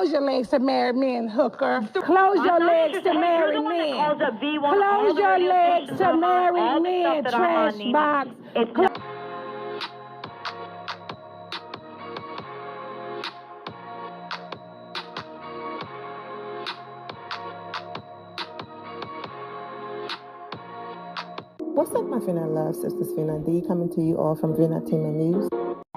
Close your legs to marry men, hooker. Close your legs to marry men. Close your legs to marry men, trash box. What's up, my Finna love sisters? Finna D coming to you all from Finna Team News.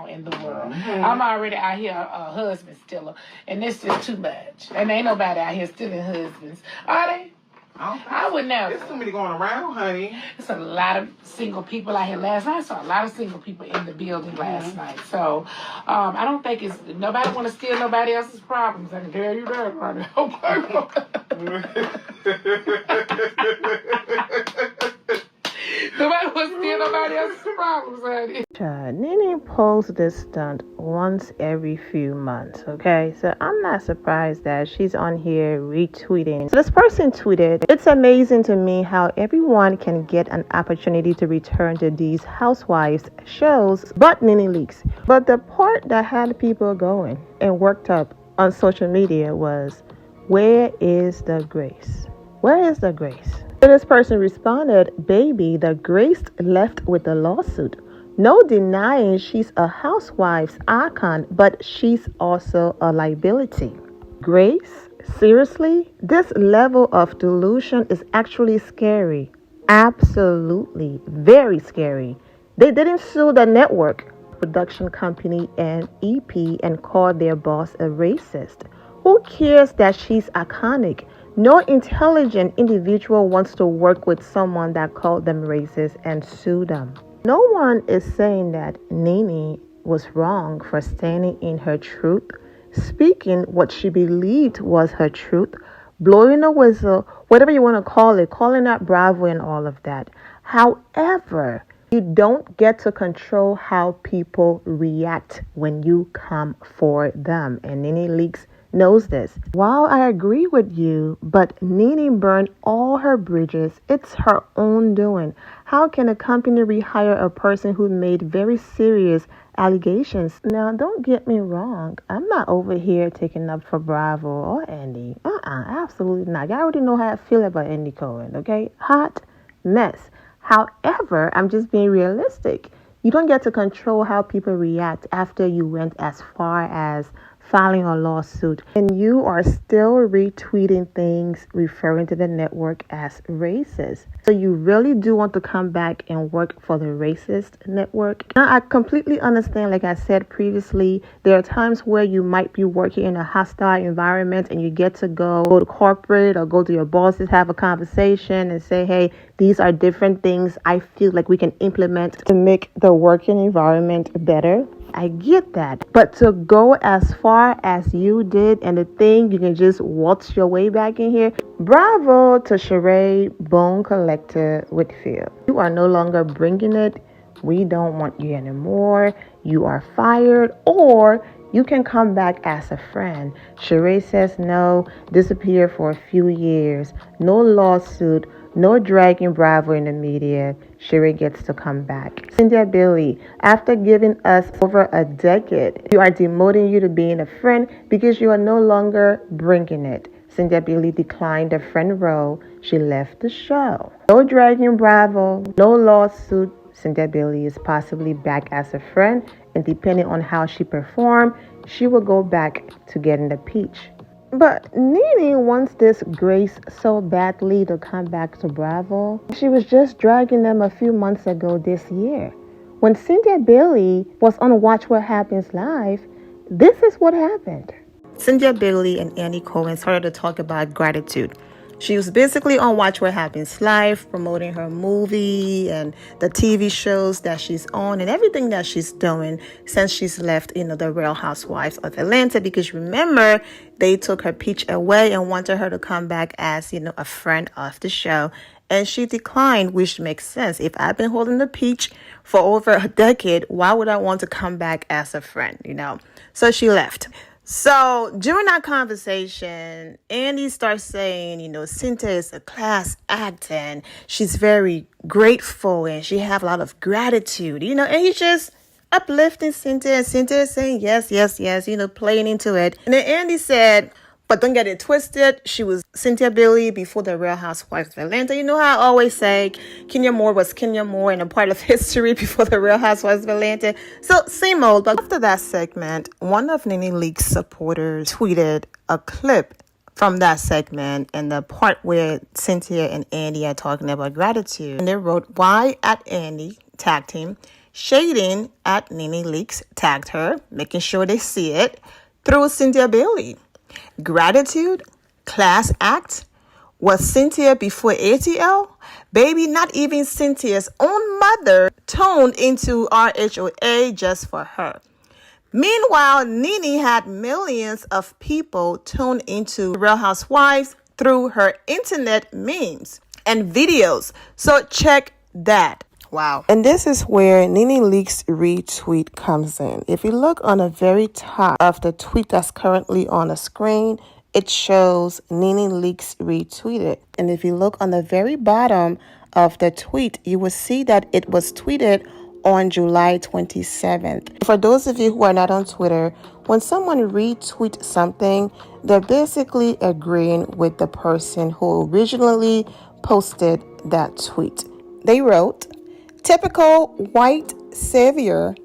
In the world, I'm already out here a husband stealer, and this is too much. And ain't nobody out here stealing husbands, are they? I would never. There's too many going around, honey. There's a lot of single people out here last night. I saw a lot of single people in the building last night. So I don't think nobody want to steal nobody else's problems. I can tell you that, honey. Nobody wants to steal nobody else's problems, honey. Nene pulls this stunt once every few months, okay? So I'm not surprised that she's on here retweeting. So this person tweeted, "It's amazing to me how everyone can get an opportunity to return to these housewives shows, but Nene leaks." But the part that had people going and worked up on social media was, where is the grace? Where is the grace? So this person responded, "Baby, the grace left with the lawsuit. No denying she's a housewife's icon, but she's also a liability." Grace? Seriously? This level of delusion is actually scary. Absolutely. Very scary. They didn't sue the network, production company, and EP and call their boss a racist. Who cares that she's iconic? No intelligent individual wants to work with someone that called them racist and sue them. No one is saying that Nene was wrong for standing in her truth, speaking what she believed was her truth, blowing a whistle, whatever you want to call it, calling out Bravo and all of that. However, you don't get to control how people react when you come for them. And Nene Leaks knows this. While I agree with you, but Nene burned all her bridges. It's her own doing. How can a company rehire a person who made very serious allegations? Now, don't get me wrong. I'm not over here taking up for Bravo or Andy. Absolutely not. I already know how I feel about Andy Cohen, okay? Hot mess. However, I'm just being realistic. You don't get to control how people react after you went as far as filing a lawsuit, and you are still retweeting things referring to the network as racist. So you really do want to come back and work for the racist network? Now, I completely understand, like I said previously, there are times where you might be working in a hostile environment and you get to go to corporate or go to your bosses, have a conversation and say, hey, these are different things I feel like we can implement to make the working environment better. I get that. But to go as far as you did and to think you can just waltz your way back in here, bravo to Sheree Bone Collector Whitfield. You are no longer bringing it. We don't want you anymore. You are fired, or you can come back as a friend. Sheree says no, disappear for a few years, no lawsuit, no dragging Bravo in the media. Sheree gets to come back. Cynthia Bailey, after giving us over a decade, you are demoting you to being a friend because you are no longer bringing it. Cynthia Bailey declined the friend role. She left the show. No dragging Bravo, no lawsuit. Cynthia Bailey is possibly back as a friend, and depending on how she performed, she will go back to getting the peach. But Nene wants this Grace so badly to come back to Bravo. She was just dragging them a few months ago this year. When Cynthia Bailey was on Watch What Happens Live, this is what happened. Cynthia Bailey and Andy Cohen started to talk about gratitude. She was basically on Watch What Happens Live, promoting her movie and the TV shows that she's on and everything that she's doing since she's left, the Real Housewives of Atlanta. Because remember, they took her peach away and wanted her to come back as, a friend of the show. And she declined, which makes sense. If I've been holding the peach for over a decade, why would I want to come back as a friend, So she left. So during that conversation, Andy starts saying, Cynthia is a class act and she's very grateful and she have a lot of gratitude, and you just, uplifting Cynthia, and Cynthia saying yes, yes, yes, playing into it. And then Andy said, but don't get it twisted. She was Cynthia Bailey before the Real Housewives of Atlanta. You know how I always say Kenya Moore was Kenya Moore and a part of history before the Real Housewives of Atlanta. So same old. But after that segment, one of Nene Leakes' supporters tweeted a clip from that segment and the part where Cynthia and Andy are talking about gratitude. And they wrote, why at Andy tagged him, shading at Nene Leakes tagged her, making sure they see it, through Cynthia Bailey. Gratitude? Class act? Was Cynthia before ATL? Baby, not even Cynthia's own mother toned into RHOA just for her. Meanwhile, Nene had millions of people tune into Real Housewives through her internet memes and videos. So check that. Wow. And this is where Nene Leakes' retweet comes in. If you look on the very top of the tweet that's currently on the screen, it shows Nene Leakes retweeted. And if you look on the very bottom of the tweet, you will see that it was tweeted on July 27th. For those of you who are not on Twitter, when someone retweets something, they're basically agreeing with the person who originally posted that tweet. They wrote, typical white savior,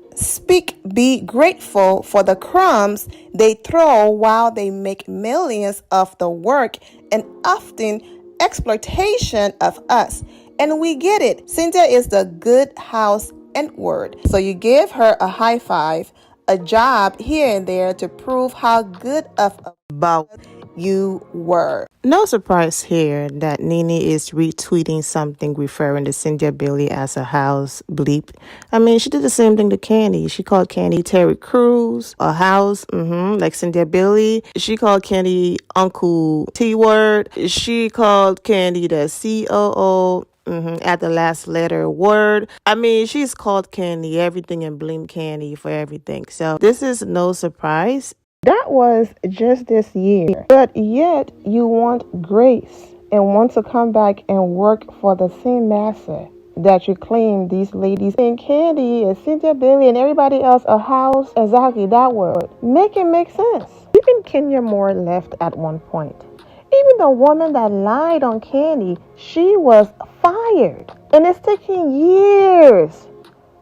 be grateful for the crumbs they throw while they make millions of the work and often exploitation of us. And we get it. Cynthia is the good house N-word. So you give her a high five, a job here and there to prove how good of a bow you were. No surprise here that Nene is retweeting something referring to Cynthia Bailey as a house bleep. I mean, she did the same thing to Candy. She called Candy Terry Crews a house, like Cynthia Bailey. She called Candy Uncle T-word. She called Candy the COO. At the last letter word. I mean, she's called Candy everything and blame Candy for everything. So this is no surprise. That was just this year. But yet you want grace and want to come back and work for the same master that you claim these ladies and Candy and Cynthia Bailey and everybody else a house. Exactly that word. Make it make sense. Even Kenya Moore left at one point. Even the woman that lied on Candy, she was fired. And it's taking years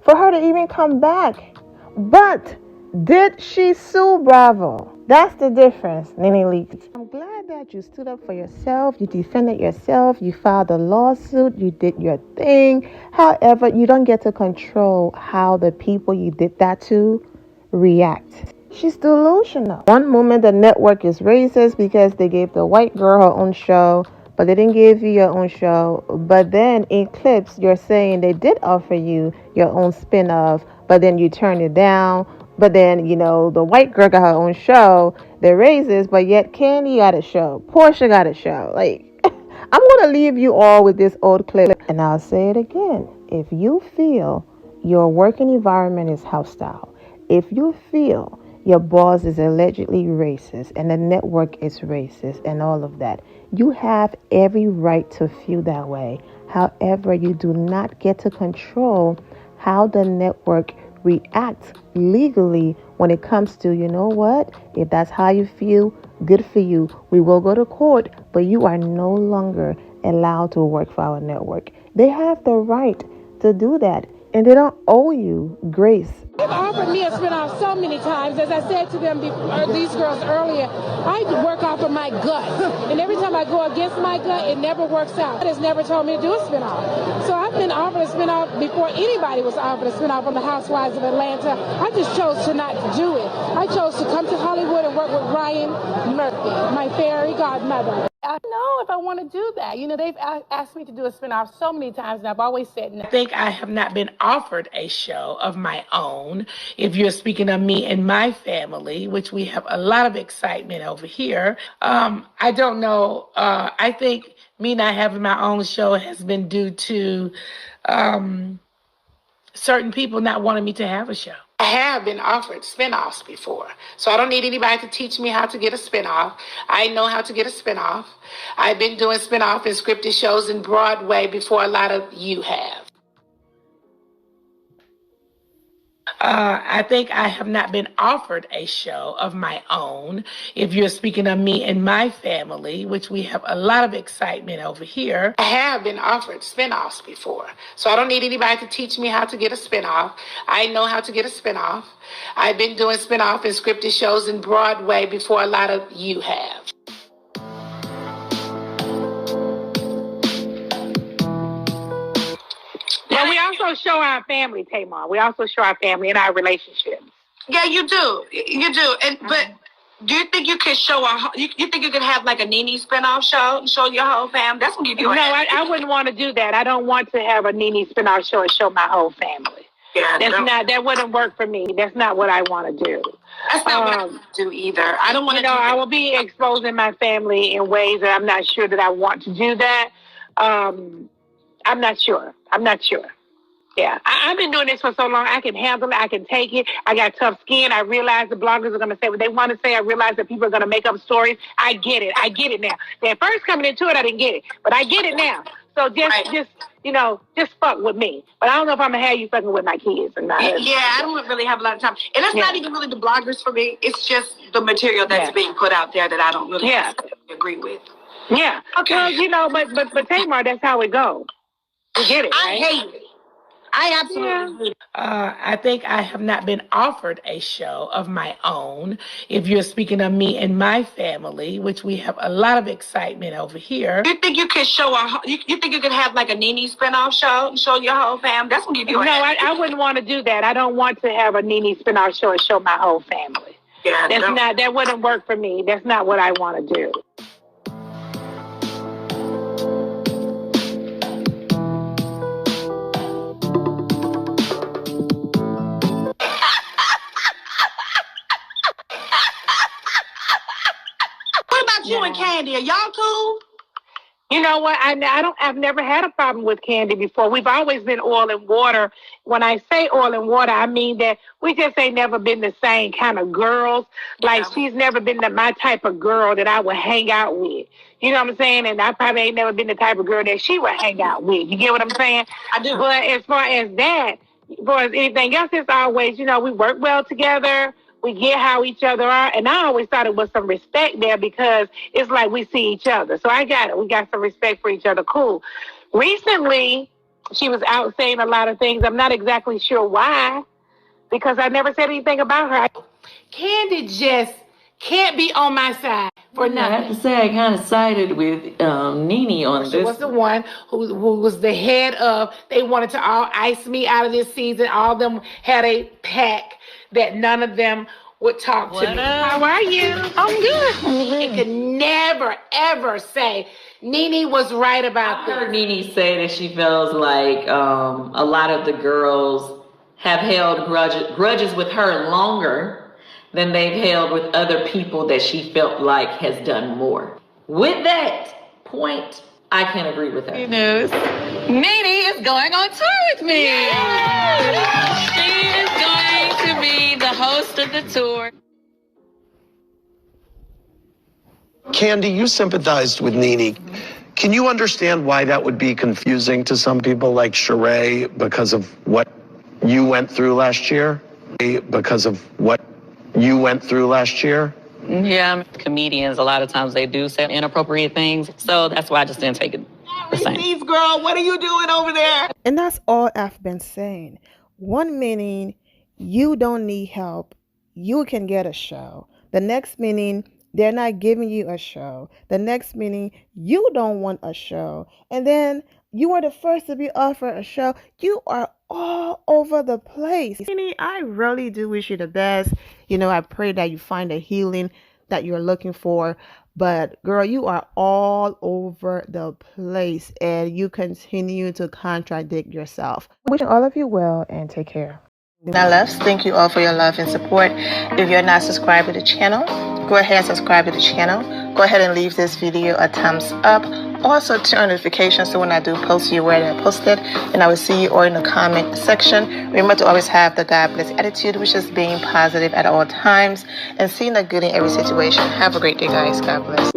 for her to even come back. But did she sue Bravo? That's the difference, Nene Leakes. I'm glad that you stood up for yourself. You defended yourself. You filed a lawsuit. You did your thing. However, you don't get to control how the people you did that to react. She's delusional. One moment the network is racist because they gave the white girl her own show, but they didn't give you your own show. But then in clips, you're saying they did offer you your own spin-off, but then you turned it down. But then, the white girl got her own show. They're racist, but yet Candy got a show. Portia got a show. I'm going to leave you all with this old clip. And I'll say it again. If you feel your working environment is hostile, if you feel your boss is allegedly racist and the network is racist and all of that, you have every right to feel that way. However, you do not get to control how the network reacts legally when it comes to, if that's how you feel, good for you. We will go to court, but you are no longer allowed to work for our network. They have the right to do that, and they don't owe you grace. They've offered me a spinoff so many times. As I said to them, these girls earlier, I work off of my gut. And every time I go against my gut, it never works out. God has never told me to do a spinoff. So I've been offered a spinoff before anybody was offered a spinoff on the Housewives of Atlanta. I just chose to not do it. I chose to come to Hollywood and work with Ryan Murphy, my fairy godmother. I don't know if I want to do that. They've asked me to do a spinoff so many times, and I've always said no. I think I have not been offered a show of my own. If you're speaking of me and my family, which we have a lot of excitement over here, I don't know. I think me not having my own show has been due to certain people not wanting me to have a show. I have been offered spinoffs before, so I don't need anybody to teach me how to get a spinoff. I know how to get a spinoff. I've been doing spinoff and scripted shows in Broadway before a lot of you have. I think I have not been offered a show of my own. If you're speaking of me and my family, which we have a lot of excitement over here, I have been offered spinoffs before. So I don't need anybody to teach me how to get a spinoff. I know how to get a spinoff. I've been doing spinoff and scripted shows in Broadway before a lot of you have. But we also show our family, Tamar. We also show our family and our relationships. Yeah, you do. You do. And but do you think you could show you think you could have like a Nene spinoff show and show your whole family? That's gonna give you. No, I wouldn't want to do that. I don't want to have a Nene spinoff show and show my whole family. Yeah, that wouldn't work for me. That's not what I want to do. That's not what I want to do either. I don't want to. I will be exposing my family in ways that I'm not sure that I want to do that. I'm not sure. Yeah, I've been doing this for so long. I can handle it. I can take it. I got tough skin. I realize the bloggers are going to say what they want to say. I realize that people are going to make up stories. I get it. Now. At first coming into it, I didn't get it, but I get it now. So just fuck with me. But I don't know if I'm going to have you fucking with my kids or not. Yeah, I don't really have a lot of time. And it's not even really the bloggers for me. It's just the material that's being put out there that I don't really agree with. Yeah. Okay. Well, but Tamar, that's how it goes. You get it, right? I hate it. I absolutely hate it. I think I have not been offered a show of my own. If you're speaking of me and my family, which we have a lot of excitement over here. You think you could you think you could have like a Nene spinoff show and show your whole family? That's gonna give you. No, I wouldn't want to do that. I don't want to have a Nene spinoff show and show my whole family. Yeah, that wouldn't work for me. That's not what I want to do. You and Candy, are y'all cool? You know what? I've never had a problem with Candy before. We've always been oil and water. When I say oil and water, I mean that we just ain't never been the same kind of girls. Like she's never been my type of girl that I would hang out with. You know what I'm saying? And I probably ain't never been the type of girl that she would hang out with. You get what I'm saying? I do. But as far as anything else, it's always, we work well together. We get how each other are. And I always thought it was some respect there because it's like we see each other. So I got it. We got some respect for each other. Cool. Recently, she was out saying a lot of things. I'm not exactly sure why, because I never said anything about her. Candy just can't be on my side for nothing. I have to say I kind of sided with Nene on this. She was the one who was the head of, they wanted to all ice me out of this season. All of them had a pact that none of them would talk to me. How are you? I'm good. They could never, ever say Nene was right about this. I heard Nene say that she feels like a lot of the girls have held grudges with her longer than they've held with other people that she felt like has done more. With that point, I can agree with her. News. Nene is going on tour with me. Yay! She is going to be the host of the tour. Candy, you sympathized with Nene. Can you understand why that would be confusing to some people like Sheree because of what you went through last year? Yeah, comedians, a lot of times they do say inappropriate things. So that's why I just didn't take it the same. Receipts, girl, what are you doing over there? And that's all I've been saying. One meaning you don't need help, you can get a show. The next meaning they're not giving you a show. The next meaning you don't want a show. And then you are the first to be offered a show. You are all over the place. I really do wish you the best. I pray that you find the healing that you're looking for. But girl, you are all over the place and you continue to contradict yourself. Wishing all of you well and take care. Now, loves, thank you all for your love and support. If you're not subscribed to the channel, go ahead and subscribe to the channel. Go ahead and leave this video a thumbs up. Also, turn on notifications so when I do post, you're aware that I posted. And I will see you all in the comment section. Remember to always have the God bless attitude, which is being positive at all times and seeing the good in every situation. Have a great day, guys. God bless.